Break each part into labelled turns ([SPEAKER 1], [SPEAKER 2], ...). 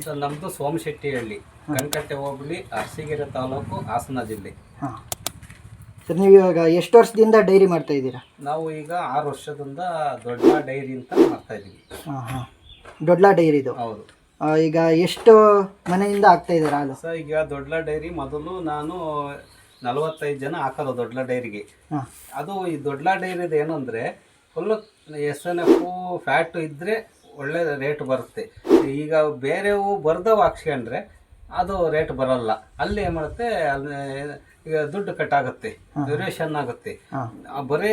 [SPEAKER 1] Sir ನಮ್ಮದು ಸೋಮಶೆಟ್ಟಿಹಳ್ಳಿ, ಕನಕಟ್ಟೆ ಹೋಬಳಿ, ಅರಸೀಕೆರೆ ತಾಲೂಕು, ಹಾಸನ ಜಿಲ್ಲೆ.
[SPEAKER 2] ಹಾಂ ಸರ್, ನೀವು ಇವಾಗ ಎಷ್ಟು ವರ್ಷದಿಂದ ಡೈರಿ ಮಾಡ್ತಾ ಇದ್ದೀರಾ?
[SPEAKER 1] ನಾವು ಈಗ 6 ವರ್ಷದಿಂದ ದೊಡ್ಡ ಡೈರಿ ಅಂತ ಮಾಡ್ತಾ ಇದ್ದೀವಿ.
[SPEAKER 2] ಹಾಂ ಹಾಂ, ದೊಡ್ಡ ಡೈರಿದು.
[SPEAKER 1] ಹೌದು.
[SPEAKER 2] ಈಗ ಎಷ್ಟು ಮನೆಯಿಂದ ಆಗ್ತಾ ಇದ್ದೀರಾ ಹಾಲು?
[SPEAKER 1] ಸರ್ ಈಗ ದೊಡ್ಡ ಡೈರಿ ಮೊದಲು ನಾನು 45 ಜನ ಹಾಕೋದು ದೊಡ್ಡ ಡೈರಿಗೆ.
[SPEAKER 2] ಹಾಂ,
[SPEAKER 1] ಅದು ಈ ದೊಡ್ಡ ಡೈರಿದು ಏನು ಅಂದರೆ ಫುಲ್ಲು SNF ಫ್ಯಾಟು ಇದ್ದರೆ ಒಳ್ಳೆ ರೇಟ್ ಬರುತ್ತೆ. ಈಗ ಬೇರೆವು ಬರ್ದವು ಹಾಕ್ಸ್ಕೊಂಡ್ರೆ ಅದು ರೇಟ್ ಬರಲ್ಲ. ಅಲ್ಲಿ ಏನು ಮಾಡುತ್ತೆ, ಅಲ್ಲಿ ಈಗ ದುಡ್ಡು ಕಟ್ಟಾಗುತ್ತೆ, ಡ್ಯೂರೇಷನ್ ಆಗುತ್ತೆ. ಬರೀ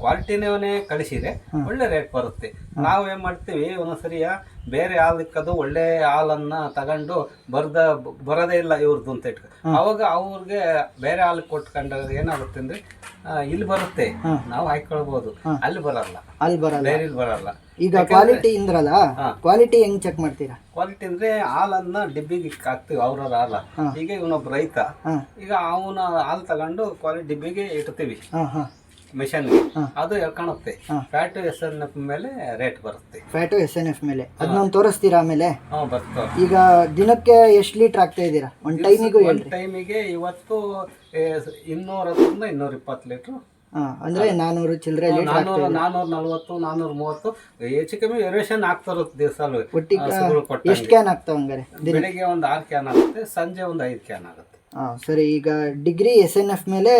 [SPEAKER 1] ಕ್ವಾಲಿಟಿನೇ ಕಳಿಸಿದ್ರೆ ಒಳ್ಳೆ ರೇಟ್ ಬರುತ್ತೆ. ನಾವೇನು ಮಾಡ್ತೀವಿ, ಒಂದೊಂದ್ಸರಿಯ ಬೇರೆ ಹಾಲು ಇಕ್ಕದು ಒಳ್ಳೆ ಹಾಲನ್ನು ತಗೊಂಡು ಬರೋದೇ ಇಲ್ಲ ಇವ್ರದ್ದು ಅಂತ ಇಟ್ಕೊ, ಅವಾಗ ಅವ್ರಿಗೆ ಬೇರೆ ಹಾಲು ಕೊಟ್ಕೊಂಡಾಗ ಏನಾಗುತ್ತೆ ಅಂದರೆ ಇಲ್ಲಿ ಬರುತ್ತೆ, ನಾವು ಹಾಕೊಳ್ಬೋದು, ಅಲ್ಲಿ ಬರಲ್ಲ, ಡೈರಿಲಿ ಬರಲ್ಲ.
[SPEAKER 2] ಈಗ ಕ್ವಾಲಿಟಿ ಇಂದ್ರಲ್ಲ, ಕ್ವಾಲಿಟಿ ಹೆಂಗ್ ಚೆಕ್ ಮಾಡ್ತೀರಾ?
[SPEAKER 1] ಕ್ವಾಲಿಟಿ ಅಂದ್ರೆ ಹಾಲನ್ನ ಡಿಬ್ಬಿಗೆ ಹಾಕ್ತಿವಿ, ಅವ್ರವ್ರ ಹಾಲ. ಈಗ ಇವನೊಬ್ಬ ರೈತ, ಈಗ ಅವನ ಹಾಲು ತಗೊಂಡು ಕ್ವಾಲಿಟಿ ಡಿಬ್ಬಿಗೆ ಇಡ್ತೀವಿ ಮಿಷನ್ಗೆ, ಅದು ಕಾಣುತ್ತೆ. ಫ್ಯಾಟ್ SNF ಮೇಲೆ ರೇಟ್ ಬರುತ್ತೆ.
[SPEAKER 2] ಫ್ಯಾಟು SNF ಮೇಲೆ ಅದನ್ನ ತೋರಿಸ್ತೀರಾ ಆಮೇಲೆ?
[SPEAKER 1] ಬರ್ತವೆ.
[SPEAKER 2] ಈಗ ದಿನಕ್ಕೆ ಎಷ್ಟು ಲೀಟರ್ ಆಗ್ತಾ ಇದ್ದೀರಾ ಒಂದು ಟೈಮಿಗೂ?
[SPEAKER 1] ಟೈಮಿಗೆ ಇವತ್ತು 210ರಿಂದ 220 ಲೀಟ್ರ್.
[SPEAKER 2] ಅಂದ್ರೆ 400 ಚಿಲ್ಲರೆ ಲೀಟರ್,
[SPEAKER 1] 440, 430 ಹೆಚ್ಚು ಕಮ್ಮಿ ವೇರಿಯೇಷನ್ ಆಗ್ತಾ ಇರುತ್ತೆ ದಿವಸ.
[SPEAKER 2] ಎಷ್ಟು ಕ್ಯಾನ್ ಆಗ್ತಾವ ಹಂಗಾರೆ?
[SPEAKER 1] ಬೆಳಿಗ್ಗೆ ಒಂದು 6 ಕ್ಯಾನ್ ಆಗುತ್ತೆ, ಸಂಜೆ ಒಂದು 5 ಕ್ಯಾನ್ ಆಗುತ್ತೆ.
[SPEAKER 2] ಸರಿ, ಈಗ ಡಿಗ್ರಿ SNF ಮೇಲೆ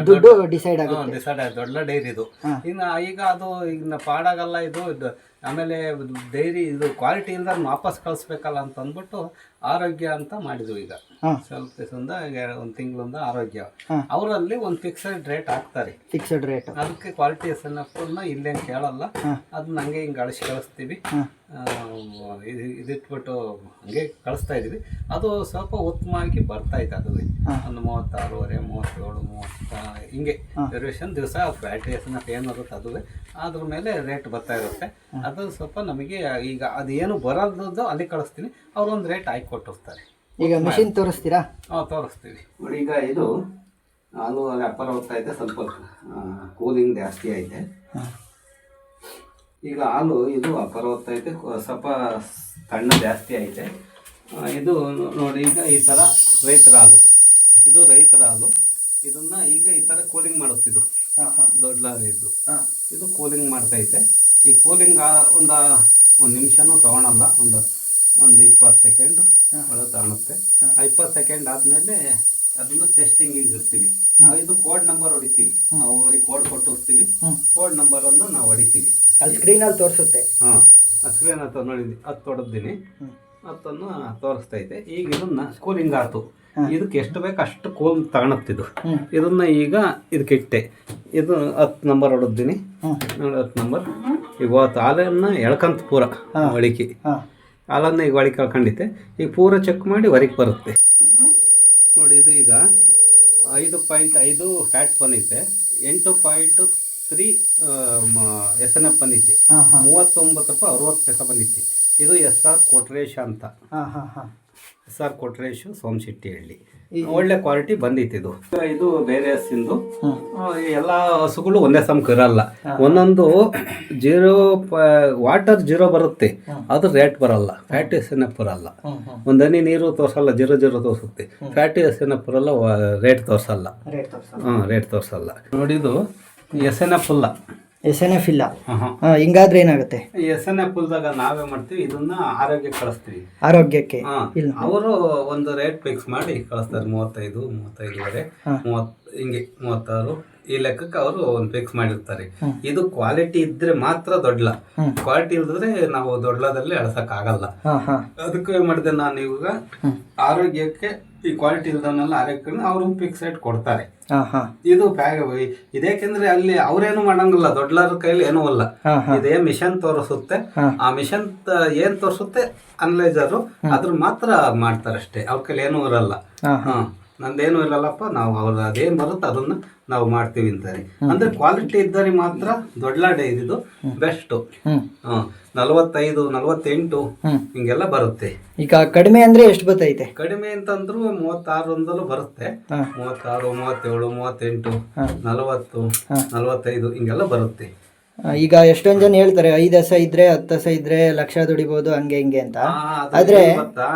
[SPEAKER 2] ದುಡ್ಡು ಡಿಸೈಡ್ ಆಗುತ್ತೆ.
[SPEAKER 1] ಡಿಸೈಡ್ ಆಗುತ್ತೆ ದೊಡ್ಡ ಡೈರಿ ಇದು. ಇನ್ನು ಈಗ ಅದು ಈಗ ಪಾಡಾಗಲ್ಲ ಇದು. ಆಮೇಲೆ ಡೈರಿ ಇದು ಕ್ವಾಲಿಟಿ ಇಲ್ದ ವಾಪಸ್ ಕಳಿಸ್ಬೇಕಲ್ಲ ಅಂತ ಅಂದ್ಬಿಟ್ಟು ಆರೋಗ್ಯ ಅಂತ ಮಾಡಿದ್ವು. ಈಗ ಸ್ವಲ್ಪ ದಿವಸದಿಂದ, ಒಂದು ತಿಂಗಳಿಂದ ಆರೋಗ್ಯ, ಅವರಲ್ಲಿ ಒಂದು ಫಿಕ್ಸೆಡ್ ರೇಟ್ ಹಾಕ್ತಾರೆ.
[SPEAKER 2] ಫಿಕ್ಸೆಡ್ ರೇಟ್, ಅದಕ್ಕೆ
[SPEAKER 1] ಕ್ವಾಲಿಟಿ SNF ಇಲ್ಲೇನು ಕೇಳಲ್ಲ, ಅದನ್ನ ಹಂಗೆ ಹಿಂಗೆ ಅಳಿಸಿ ಕಳಿಸ್ತೀವಿ. ಇದಿಟ್ಬಿಟ್ಟು ಹಂಗೆ ಕಳಿಸ್ತಾ ಇದೀವಿ. ಅದು ಸ್ವಲ್ಪ ಉತ್ತಮವಾಗಿ ಬರ್ತಾ ಇದೆ. ಅದು ಒಂದು 36.5, 37, 30 ಹಿಂಗೆ ವೇರಿಯೇಷನ್ ದಿವಸ ಫ್ಯಾಟ್ SNF ಏನಿರುತ್ತೆ ಅದುವೇ ಅದ್ರ ಮೇಲೆ ರೇಟ್ ಬರ್ತಾ ಇರುತ್ತೆ. ಅದು ಸ್ವಲ್ಪ ನಮಗೆ ಈಗ ಅದೇನು ಬರೋದು ಅಲ್ಲಿ ಕಳಿಸ್ತೀನಿ, ಅವ್ರೊಂದು ರೇಟ್ ಹಾಕಿ ಕೊಟ್ಟಿರ್ತಾರೆ.
[SPEAKER 2] ಈಗ ಮಿಷಿನ್ ತೋರಿಸ್ತೀರಾ?
[SPEAKER 1] ತೋರಿಸ್ತೀವಿ ನೋಡಿ. ಈಗ ಇದು ಹಾಲು ವ್ಯಾಪಾರ ಹೋಗ್ತಾ ಇದೆ, ಸ್ವಲ್ಪ ಕೂಲಿಂಗ್ ಜಾಸ್ತಿ ಐತೆ. ಈಗ ಹಾಲು ಇದು ವ್ಯಾಪಾರ ಹೋಗ್ತಾ ಐತೆ, ಸ್ವಲ್ಪ ತಣ್ಣ ಜಾಸ್ತಿ ಐತೆ. ಇದು ನೋಡಿ, ಈಗ ಈ ಥರ ರೈತರ ಹಾಲು, ಇದು ರೈತರ ಹಾಲು. ಇದನ್ನು ಈಗ ಈ ಥರ ಕೂಲಿಂಗ್ ಮಾಡುತ್ತಿದ್ದು ದೊಡ್ಡ ಇದು ಕೂಲಿಂಗ್ ಮಾಡ್ತೈತೆ. ಈ ಕೂಲಿಂಗ್ ಒಂದು ನಿಮಿಷನೂ ತೊಗೊಳಲ್ಲ, ಒಂದು 20 ಸೆಕೆಂಡ್ ಒಳಗೆ ತಗೊಳುತ್ತೆ. 20 ಸೆಕೆಂಡ್ ಆದಮೇಲೆ ಅದನ್ನು ಟೆಸ್ಟಿಂಗಿಗೆ ಇಡ್ತೀವಿ. ಇದು ಕೋಡ್ ನಂಬರ್ ಹೊಡಿತೀವಿ, ನಾವು ಅವ್ರಿಗೆ ಕೋಡ್ ಕೊಟ್ಟಿರ್ತೀವಿ, ಕೋಡ್ ನಂಬರನ್ನು ನಾವು ಹೊಡಿತೀವಿ.
[SPEAKER 2] ಅಲ್ಲಿ ಸ್ಕ್ರೀನಲ್ಲಿ ತೋರಿಸುತ್ತೆ.
[SPEAKER 1] ಸ್ಕ್ರೀನ್ ಅಂತ ನೋಡಿ, ಅದು ತೊಡೆದಿನಿ, ಅದನ್ನು ತೋರಿಸ್ತೈತೆ. ಈಗ ಇದನ್ನು ಕೂಲಿಂಗ್ ಆಯ್ತು, ಇದಕ್ಕೆ ಎಷ್ಟು ಬೇಕು ಅಷ್ಟು ಕೂಲ್ ತಗೊಳತ್ತಿದ್ದು. ಇದನ್ನು ಈಗ ಇದಕ್ಕೆ ಇಟ್ಟೆ, ಇದು 10 ನಂಬರ್ ಹೊಡೆದಿನಿ ನೋಡಿ, 10 ನಂಬರ್. ಇವತ್ತು ಹಾಲನ್ನು ಎಳ್ಕಂತ ಪೂರ ಒಳಿಕೆ ಹಾಲನ್ನು ಈಗ ಒಳಗೆ ಕಳ್ಕೊಂಡಿದ್ದೆ. ಈಗ ಪೂರ ಚೆಕ್ ಮಾಡಿ ಹೊರಗೆ ಬರುತ್ತೆ ನೋಡಿ. ಇದು ಈಗ 5.5 ಫ್ಯಾಟ್ ಬಂದೈತೆ, 8.3 SNF ಬಂದೈತಿ, 39 ರೂಪಾಯಿ 60 ಪೈಸೆ ಬಂದೈತಿ. ಇದು SR ಕೊಟ್ರೇಶ್ ಅಂತ, SR ಕೊಟ್ರೇಶ್ ಸೋಮಶೆಟ್ಟಿಹಳ್ಳಿ. ಒಳ್ಳೆ ಕ್ವಾಲಿಟಿ ಬಂದೈತಿ. ಇದು ಬೇರೆ ಹಸಿಂದು. ಎಲ್ಲ ಹಸುಗಳು ಒಂದೇ ಸಮಕ್ಕೆ ಇರಲ್ಲ, ಒಂದೊಂದು ವಾಟರ್ 0 ಬರುತ್ತೆ, ಅದು ರೇಟ್ ಬರಲ್ಲ. ಫ್ಯಾಟ್ SNF ಬರಲ್ಲ, ಒಂದು ಹನಿ ನೀರು ತೋರಿಸಲ್ಲ, 0 ತೋರಿಸುತ್ತೆ. ಫ್ಯಾಟ್ SNF ಬರಲ್ಲ, ರೇಟ್ ತೋರಿಸಲ್ಲ. ರೇಟ್ ತೋರಿಸಲ್ಲ ನೋಡಿ. ಇದು SNF ಇಲ್ಲ,
[SPEAKER 2] SNF ಇಲ್ಲ. ಹಿಂಗಾದ್ರೆ ಏನಾಗುತ್ತೆ?
[SPEAKER 1] SNF ಇಲ್ದಾಗ ನಾವೇ ಮಾಡ್ತೀವಿ, ಇದನ್ನ ಆರೋಗ್ಯಕ್ಕೆ ಕಳಿಸ್ತೀವಿ.
[SPEAKER 2] ಆರೋಗ್ಯಕ್ಕೆ
[SPEAKER 1] ಅವರು ಒಂದು ರೇಟ್ ಫಿಕ್ಸ್ ಮಾಡಿ ಕಳಿಸ್ತಾರೆ, 35, 35.5, 30 ಹಿಂಗೆ 36 ಈ ಲೆಕ್ಕಕ್ಕೆ ಅವರು ಒಂದು ಫಿಕ್ಸ್ ಮಾಡಿರ್ತಾರೆ. ಇದು ಕ್ವಾಲಿಟಿ ಇದ್ರೆ ಮಾತ್ರ ದೊಡ್ಡ, ಕ್ವಾಲಿಟಿ ಇಲ್ದಿದ್ರೆ ನಾವು ದೊಡ್ಡದಲ್ಲಿ ಅಳ್ಸಕ್ ಆಗಲ್ಲ. ಅದಕ್ಕೆ ಏನ್ ಮಾಡಿದೆ ನಾನು, ಇವಾಗ ಆರೋಗ್ಯಕ್ಕೆ ಈ ಕ್ವಾಲಿಟಿ ಇಲ್ದವನ್ನೆಲ್ಲ ಆರೋಗ್ಯಕ್ಕೆ ಅವರು ಫಿಕ್ಸ್ ರೇಟ್ ಕೊಡ್ತಾರೆ. ಇದು ಇದೇಕೆಂದ್ರೆ ಅಲ್ಲಿ ಅವ್ರೇನು ಮಾಡಂಗಿಲ್ಲ, ದೊಡ್ಡರ ಕೈಲಿ ಏನೂ ಅಲ್ಲ. ಇದೇ ಮಿಷನ್ ತೋರಿಸುತ್ತೆ, ಆ ಮಿಷನ್ ಏನ್ ತೋರಿಸುತ್ತೆ ಅನಲೈಸರು, ಅದ್ರ ಮಾತ್ರ ಮಾಡ್ತಾರಷ್ಟೇ, ಅವ್ರ ಕೈಲಿ ಏನೂ ಇರಲ್ಲ. ನಂದೇನು ಇರಲ್ಲಪ್ಪ, ನಾವು ಅವ್ರ ಅದೇನ್ ಬರುತ್ತೆ ಅದನ್ನ ನಾವು ಮಾಡ್ತೀವಿ ಅಂತಾರೆ. ಅಂದ್ರೆ ಕ್ವಾಲಿಟಿ ಇದ್ದರೆ ಮಾತ್ರ ದೊಡ್ಡ ಡೈರಿದು ಬೆಸ್ಟ್. 45, 48 ಹಿಂಗೆಲ್ಲ ಬರುತ್ತೆ.
[SPEAKER 2] ಈಗ ಕಡಿಮೆ ಅಂದ್ರೆ ಎಷ್ಟು ಬರ್ತೈತೆ?
[SPEAKER 1] ಕಡಿಮೆ ಅಂತಂದ್ರು 36 ಬರುತ್ತೆ, 36, 37, 38, 40, 45 ಹಿಂಗೆಲ್ಲ ಬರುತ್ತೆ.
[SPEAKER 2] ಈಗ ಎಷ್ಟೊಂದ್ ಜನ ಹೇಳ್ತಾರೆ 5 ಹಸ ಇದ್ರೆ 10 ಹಸ ಇದ್ರೆ ಲಕ್ಷ ದುಡಿಬಹುದು ಹಂಗೆ ಹಿಂಗೆ ಅಂತ.
[SPEAKER 1] ಅದು
[SPEAKER 2] ಆದ್ರೆ
[SPEAKER 1] ಏನ್ ಗೊತ್ತಾ,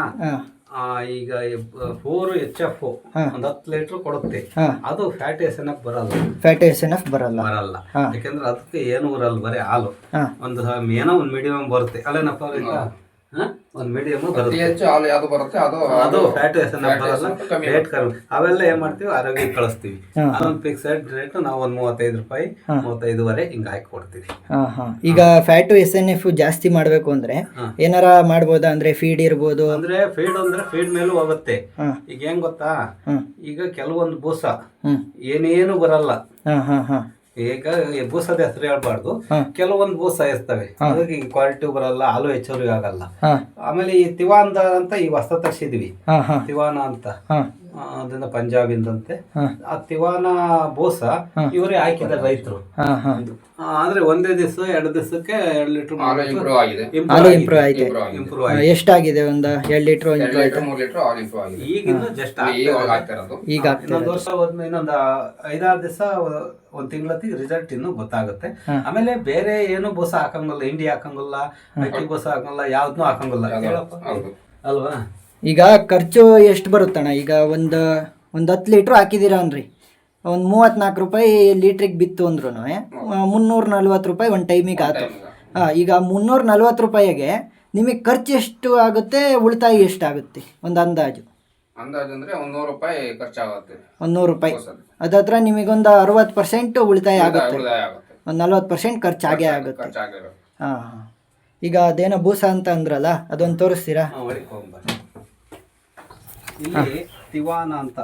[SPEAKER 1] ಈಗ 4HF ಒಂದ್ 10 ಲೀಟರ್ ಕೊಡುತ್ತೆ. ಅದು ಫ್ಯಾಟ್ ಎಸ್ಎನ್ಎಫ್ ಬರಲ್ಲ.
[SPEAKER 2] ಫ್ಯಾಟ್ ಎಸ್ಎನ್ಎಫ್ ಬರಲ್ಲ.
[SPEAKER 1] ಯಾಕಂದ್ರೆ ಅದಕ್ಕೆ ಏನು ಬರಲ್ಲ, ಬರೀ ಹಾಲು. ಒಂದು ಏನೋ ಒಂದ್ ಮೀಡಿಯಂ ಬರುತ್ತೆ ಅಲ್ಲೇನಪ್ಪ, ಒಂದ್ ಮೀಡಿಯಂ ಬರುತ್ತೆ. ಅದು ಫ್ಯಾಟ್ ಎಸ್ಎನ್ಎಫ್ ಬರಲ್ಲ, ರೇಟ್ ಕಡಿಮೆ. ಅವೆಲ್ಲ ಏನ್ ಮಾಡ್ತೀವಿ, ಆರೋಗ್ಯಕ್ಕೆ ಕಳಿಸ್ತೀವಿ. ಅದೊಂದು ಫಿಕ್ಸೆಡ್ ರೇಟ್ ನಾವು ಒಂದ್ 35 ರೂಪಾಯಿ 35ವರೆ ಹಿಂಗ ಹಾಕಿ ಕೊಡ್ತೀವಿ.
[SPEAKER 2] ಈಗ ಫ್ಯಾಟ್ ಎಸ್ಎನ್ಎಫ್ ಜಾಸ್ತಿ ಮಾಡ್ಬೇಕು ಅಂದ್ರೆ ಏನಾರ ಮಾಡ್ಬೋದಾ? ಅಂದ್ರೆ ಫೀಡ್ ಇರ್ಬೋದು.
[SPEAKER 1] ಅಂದ್ರೆ ಫೀಡ್ ಮೇಲೂ ಹೋಗುತ್ತೆ. ಈಗ ಹೆಂಗ್ ಗೊತ್ತಾ, ಈಗ ಕೆಲವೊಂದು ಬೂಸ ಏನೇನು ಬರಲ್ಲ. ಈಗ ಬೂಸದ ಹೆಸರು ಹೇಳ್ಬಾರ್ದು. ಕೆಲವೊಂದು ಬೂಸ ಇರ್ತವೆ, ಅದಕ್ಕೆ ಕ್ವಾಲಿಟಿ ಬರಲ್ಲ, ಹಾಲು ಹೆಚ್ಚುವರಿ ಆಗಲ್ಲ. ಆಮೇಲೆ ಈ ತಿವಾನ್ ಅಂತ ಈ ಹೊಸ ತರಿಸಿದ್ವಿ, ತಿವಾನ ಅಂತ, ಅದನ್ನ ಪಂಜಾಬಿಂದಂತೆ. ಆ ತಿವಾನ ಬೂಸ ಇವರೇ ಹಾಕಿದ ರೈತರು. ಆದ್ರೆ ಒಂದೇ ದಿವಸ 2 ದಿವಸಕ್ಕೆ 2 ಲೀಟರ್
[SPEAKER 2] ಇಂಪ್ರೂವ್ ಆಗಿದೆ. ಎಷ್ಟಾಗಿದೆ? ಒಂದು 2 ಲೀಟರ್
[SPEAKER 3] 3 ಲೀಟರ್
[SPEAKER 1] ಈಗಿನ್ನು ಜಸ್ಟ್
[SPEAKER 2] ಈಗ
[SPEAKER 1] ಇನ್ನೊಂದು ವರ್ಷ ಹೋದ್ಮೇಲೆ ಇನ್ನೊಂದು 5-6 ದಿವಸ ಒಂದ್ ತಿಂಗಳತ್ತಿಗೆ ರಿಸಲ್ಟ್ ಇನ್ನು ಗೊತ್ತಾಗುತ್ತೆ. ಆಮೇಲೆ ಬೇರೆ ಏನು ಬೂಸ ಹಾಕಂಗಿಲ್ಲ, ಹಿಂಡಿ ಹಾಕಂಗಿಲ್ಲ, ಅಕ್ಕಿ ಬೂಸ ಹಾಕಂಗಿಲ್ಲ, ಯಾವ್ದನ್ನೂ ಹಾಕಂಗಿಲ್ಲ ಅಲ್ವಾ.
[SPEAKER 2] ಈಗ ಖರ್ಚು ಎಷ್ಟು ಬರುತ್ತಣ್ಣ? ಈಗ ಒಂದು 10 ಲೀಟ್ರ್ ಹಾಕಿದ್ದೀರಾ ಅನ್ರಿ, ಒಂದು 34 ರೂಪಾಯಿ ಲೀಟ್ರಿಗೆ ಬಿತ್ತು ಅಂದ್ರೂ 340 ರೂಪಾಯಿ ಒಂದು ಟೈಮಿಗೆ ಆಯ್ತು. ಈಗ 340 ರೂಪಾಯಿಗೆ ನಿಮಗೆ ಖರ್ಚು ಎಷ್ಟು ಆಗುತ್ತೆ, ಉಳಿತಾಯ ಎಷ್ಟಾಗುತ್ತೆ? ಒಂದು ಅಂದಾಜು
[SPEAKER 3] ಅಂದ್ರೆ 100 ರೂಪಾಯಿ ಖರ್ಚಾಗುತ್ತೆ.
[SPEAKER 2] 100 ರೂಪಾಯಿ ಅದತ್ರ ನಿಮಗೊಂದು 60% ಉಳಿತಾಯ ಆಗುತ್ತೆ, ಒಂದು 40% ಖರ್ಚಾಗೇ ಆಗುತ್ತೆ. ಈಗ ಅದೇನೋ ಬೂಸ ಅಂತ ಅಂದ್ರಲ್ಲ, ಅದೊಂದು ತೋರಿಸ್ತೀರಾ?
[SPEAKER 1] ಇಲ್ಲಿ ತಿವಾನ ಅಂತ,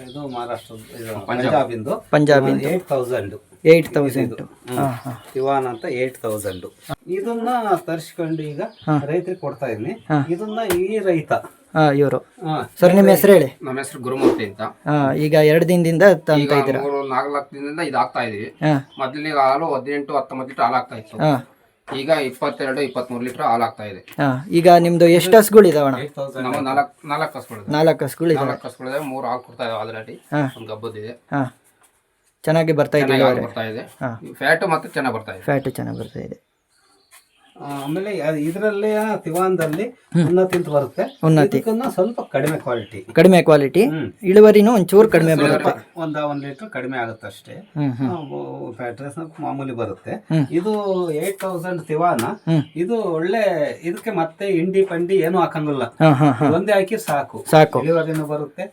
[SPEAKER 1] ಇದು ಮಹಾರಾಷ್ಟ್ರ ಪಂಜಾಬಿಂದು 8,000 ತಿವಾನ ಅಂತ 8,000. ಇದನ್ನ ತರಿಸ್ಕೊಂಡು ಈಗ ರೈತರಿಗೆ ಕೊಡ್ತಾ ಇದೀನಿ. ಇದನ್ನ ಈ ರೈತ
[SPEAKER 2] ಇವರು ಸರ್, ನಿಮ್ಮ ಹೆಸರು ಹೇಳಿ.
[SPEAKER 3] ನಮ್ಮ ಹೆಸರು ಗುರುಮೂರ್ತಿ ಅಂತ.
[SPEAKER 2] ಈಗ 2 ದಿನದಿಂದ ತಂತ ಇದ್ದೀರಾ?
[SPEAKER 3] 4 ದಿನದಿಂದ ಇದು ಆಗ್ತಾ ಇದೀವಿ. ಮೊದಲಿಗೆ ಹಾಲು 18-19 ಲೀಟರ್ ಹಾಲು ಆಗ್ತಾ ಇತ್ತು. ಈಗ 22-23 ಲೀಟರ್ ಹಾಲು ಆಗ್ತಾ ಇದೆ.
[SPEAKER 2] ಈಗ ನಿಮ್ದು ಎಷ್ಟು ಹಸುಗಳಿದಾವಣ?
[SPEAKER 3] ನಮ್ಮ 4 ಹಸುಗಳಿದೆ.
[SPEAKER 2] 4 ಹಸುಗಳಿದೆ.
[SPEAKER 3] 4 ಹಸುಗಳಿದೆ. 3 ಹಾಲು ಕೊಡ್ತಾ ಇದಾವೆ ಆಲ್ರೆಡಿ. ಒಂದು ಗಬ್ಬದಿದೆ.
[SPEAKER 2] ಚೆನ್ನಾಗಿ ಬರ್ತಾ ಇದೆ.
[SPEAKER 3] ಫ್ಯಾಟ್ ಮತ್ತೆ ಚೆನ್ನಾಗಿ ಬರ್ತಾ ಇದೆ.
[SPEAKER 2] ಫ್ಯಾಟ್ ಚೆನ್ನಾಗಿ ಬರ್ತಾ ಇದೆ.
[SPEAKER 1] ಆಮೇಲೆ ಇದರಲ್ಲಿ ತಿವಾನದಲ್ಲಿ ಉನ್ನತಿ ಅಂತ ಬರುತ್ತೆ. ಸ್ವಲ್ಪ ಕಡಿಮೆ ಕ್ವಾಲಿಟಿ,
[SPEAKER 2] ಇಳುವರಿನೂ ಒಂಚೂರು ಕಡಿಮೆ ಬರುತ್ತೆ.
[SPEAKER 1] 1 ಲೀಟರ್ ಕಡಿಮೆ ಆಗುತ್ತೆ ಅಷ್ಟೇ. ಫ್ಯಾಟ್ರೆಸ್ ಮಾಮೂಲಿ ಬರುತ್ತೆ. ಇದು 8,000 ತಿವಾನ. ಇದು ಒಳ್ಳೆ, ಇದಕ್ಕೆ ಮತ್ತೆ ಹಿಂಡಿ ಪಂಡಿ ಏನು ಹಾಕಂಗಿಲ್ಲ, ಒಂದೇ ಹಾಕಿ ಸಾಕು. ಇಳುವರಿನೂ ಬರುತ್ತೆ,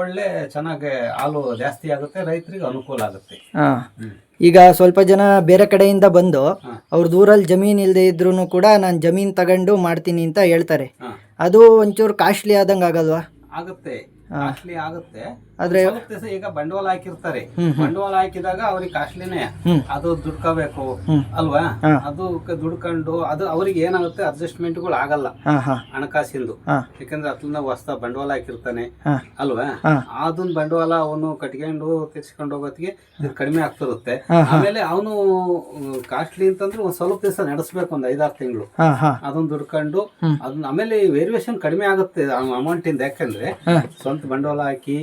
[SPEAKER 1] ಒಳ್ಳೆ ಚೆನ್ನಾಗಿ ಹಾಲು ಜಾಸ್ತಿ ಆಗುತ್ತೆ, ರೈತರಿಗೆ ಅನುಕೂಲ ಆಗುತ್ತೆ.
[SPEAKER 2] ಈಗ ಸ್ವಲ್ಪ ಜನ ಬೇರೆ ಕಡೆಯಿಂದ ಬಂದು ಅವ್ರ ದೂರಲ್ಲಿ ಜಮೀನ್ ಇಲ್ಲದೆ ಇದ್ರು ಕೂಡ ನಾನು ಜಮೀನ್ ತಗೊಂಡು ಮಾಡ್ತೀನಿ ಅಂತ ಹೇಳ್ತಾರೆ. ಅದು ಒಂಚೂರು ಕಾಸ್ಟ್ಲಿ ಆದಂಗೆ ಆಗಲ್ವಾ?
[SPEAKER 1] ಆಗುತ್ತೆ, ಕಾಸ್ಟ್ಲಿ ಆಗುತ್ತೆ. ಆದ್ರೆ ಈಗ ಬಂಡವಾಳ ಹಾಕಿರ್ತಾರೆ, ಬಂಡವಾಳ ಹಾಕಿದಾಗ ಅವ್ರಿಗೆ ಕಾಸ್ಟ್ಲಿನೇ, ಅದು ದುಡ್ಕೋಬೇಕು ಅಲ್ವಾ. ಅದು ದುಡ್ಕೊಂಡು ಅದು ಅವ್ರಿಗೆ ಏನಾಗುತ್ತೆ, ಅಡ್ಜಸ್ಟ್ಮೆಂಟ್ಗಳು ಆಗಲ್ಲ ಹಣಕಾಸಿಂದು. ಯಾಕಂದ್ರೆ ಅದ್ನ ಹೊಸ ಬಂಡವಾಳ ಹಾಕಿರ್ತಾನೆ ಅಲ್ವಾ, ಅದನ್ನ ಬಂಡವಾಳ ಅವನು ಕಟ್ಕೊಂಡು ತಿರ್ಸ್ಕೊಂಡು ಹೋಗೋತ್ತಿಗೆ ಇದು ಕಡಿಮೆ ಆಗ್ತಿರುತ್ತೆ. ಆಮೇಲೆ ಅವನು ಕಾಸ್ಟ್ಲಿ ಅಂತಂದ್ರೆ ಒಂದ್ ಸ್ವಲ್ಪ ದಿವಸ ನಡೆಸ್ಬೇಕು, ಒಂದ್ 5-6 ತಿಂಗಳು ಅದನ್ನ ದುಡ್ಕೊಂಡು ಅದನ್ನ. ಆಮೇಲೆ ವೇರಿಯೇಷನ್ ಕಡಿಮೆ ಆಗುತ್ತೆ ಅಮೌಂಟ್ ಇಂದ, ಯಾಕಂದ್ರೆ ಸ್ವಂತ ಬಂಡವಾಳ ಹಾಕಿ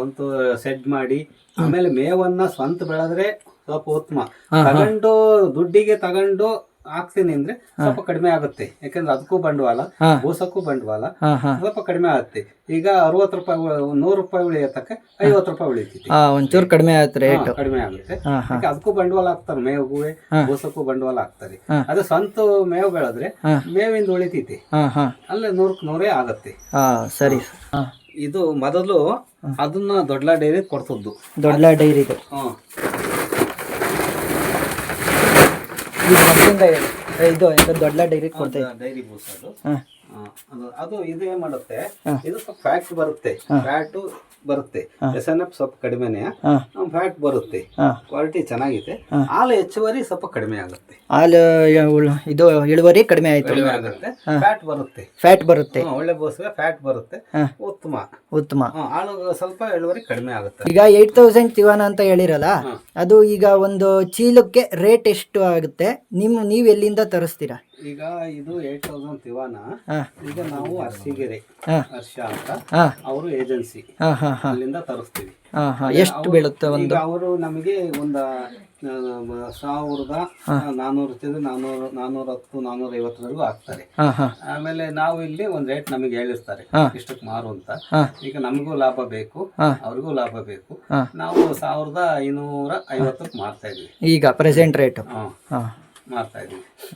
[SPEAKER 1] ಸ್ವಂತ ಸೆಡ್ ಮಾಡಿ ಆಮೇಲೆ ಮೇವನ್ನ ಸ್ವಂತ ಬೆಳೆದ್ರೆ ಸ್ವಲ್ಪ ಉತ್ತಮ. ತಗೊಂಡು ದುಡ್ಡಿಗೆ ತಗೊಂಡು ಹಾಕ್ತೀನಿ ಅಂದ್ರೆ ಸ್ವಲ್ಪ ಕಡಿಮೆ ಆಗುತ್ತೆ, ಯಾಕಂದ್ರೆ ಅದಕ್ಕೂ ಬಂಡವಾಳ, ಬೂಸಕ್ಕೂ ಬಂಡವಾಳ ಸ್ವಲ್ಪ ಕಡಿಮೆ ಆಗುತ್ತೆ. ಈಗ 60 ರೂಪಾಯಿ 100 ರೂಪಾಯಿ ಉಳಿಯತಕ್ಕ 50 ರೂಪಾಯಿ ಉಳಿತೈತಿ,
[SPEAKER 2] ಒಂಚೂರು ಕಡಿಮೆ ಆಗುತ್ತೆ, ರೇಟ್
[SPEAKER 1] ಕಡಿಮೆ ಆಗುತ್ತೆ. ಅದಕ್ಕೂ ಬಂಡವಾಳ ಹಾಕ್ತಾರೆ, ಮೇವಿಗೂ ಬೂಸಕ್ಕೂ ಬಂಡವಾಳ ಹಾಕ್ತಾರೆ. ಅದೇ ಸ್ವಂತ ಮೇವು ಬೆಳೆದ್ರೆ ಮೇವಿಂದ ಉಳಿತೈತಿ, ಅಲ್ಲೇ 100ಕ್ಕೆ 100 ಆಗತ್ತೆ.
[SPEAKER 2] ಸರಿ.
[SPEAKER 1] ಇದು ಮೊದಲು ಅದನ್ನ ದೊಡ್ಡ ಡೈರಿ ಕೊಡ್ತದ್ದು,
[SPEAKER 2] ದೊಡ್ಡ ಡೈರಿ ಇದು ದೊಡ್ಡ ಡೈರಿ ಕೊಡ್ತಾ
[SPEAKER 1] ಡೈರಿ ಬೂಸ್ ಅದು ಇದು ಏನ್ ಮಾಡುತ್ತೆ, ಇದು ಸ್ವಲ್ಪ ಫ್ಯಾಟ್ ಬರುತ್ತೆ, ಫ್ಯಾಟ್ ಬರುತ್ತೆ. ಎಸ್ಎನ್ಎಫ್ ಸ್ವಲ್ಪ ಕಡಿಮೆನೆ, ಫ್ಯಾಟ್ ಬರುತ್ತೆ, ಕ್ವಾಲಿಟಿ ಚೆನ್ನಾಗಿದೆ. ಹಾಲು ಹೆಚ್ಚುವರಿ ಸ್ವಲ್ಪ ಕಡಿಮೆ ಆಗುತ್ತೆ,
[SPEAKER 2] ಹಾಲು ಇದು ಇಳುವರಿ ಕಡಿಮೆ ಆಗುತ್ತೆ, ಫ್ಯಾಟ್ ಬರುತ್ತೆ,
[SPEAKER 1] ಒಳ್ಳೆ ಬೋಸ್ಗೆ ಫ್ಯಾಟ್ ಬರುತ್ತೆ, ಉತ್ತಮ. ಹಾಲು ಸ್ವಲ್ಪ ಇಳುವರಿ ಕಡಿಮೆ ಆಗುತ್ತೆ.
[SPEAKER 2] ಈಗ 8,000 ತಿವಾನ ಅಂತ ಹೇಳಿರಲ್ಲ, ಅದು ಈಗ ಒಂದು ಚೀಲಕ್ಕೆ ರೇಟ್ ಎಷ್ಟು ಆಗುತ್ತೆ? ನೀವ್ ಎಲ್ಲಿಂದ ತರಿಸ್ತೀರಾ?
[SPEAKER 1] ಈಗ ಇದು 8000 ತಿವಾನ.
[SPEAKER 2] ಹಾ.
[SPEAKER 1] ಈಗ ನಾವು ಅರ್ಸಿಗೆರೆ
[SPEAKER 2] ಹಾ.
[SPEAKER 1] ಹರ್ಷ ಅಂತ
[SPEAKER 2] ಹಾ.
[SPEAKER 1] ಅವರು ಏಜೆನ್ಸಿ
[SPEAKER 2] ಹಾಂ ಹಾಂ ಹಾಂ
[SPEAKER 1] ಅಲ್ಲಿಂದ ತರಿಸ್ತೀವಿ.
[SPEAKER 2] ಹಾಂ ಹಾಂ ಎಷ್ಟು ಬೀಳುತ್ತೆ ಒಂದು?
[SPEAKER 1] ಈಗ ಅವರು ನಮಗೆ ಒಂದು 1400 410 450 ಆಗ್ತಾರೆ.
[SPEAKER 2] ಹಾಂ ಹಾಂ
[SPEAKER 1] ಆಮೇಲೆ ನಾವು ಇಲ್ಲಿ ಒಂದ್ ರೇಟ್ ನಮಗೆ ಹೇಳಿರ್ತಾರೆ ಇಷ್ಟಕ್ಕೆ ಮಾರು ಅಂತ.
[SPEAKER 2] ಹಾ.
[SPEAKER 1] ಈಗ ನಮಗೂ ಲಾಭ ಬೇಕು, ಅವ್ರಿಗೂ ಲಾಭ ಬೇಕು.
[SPEAKER 2] ಹಾ.
[SPEAKER 1] ನಾವು 1550 ಮಾರ್ತಾ ಇದೀವಿ
[SPEAKER 2] ಈಗ ಪ್ರೆಸೆಂಟ್ ರೇಟು.
[SPEAKER 1] ಹಾ
[SPEAKER 2] ಹಾಂ
[SPEAKER 1] ಮಾರ್ತಾ ಇದೀವಿ.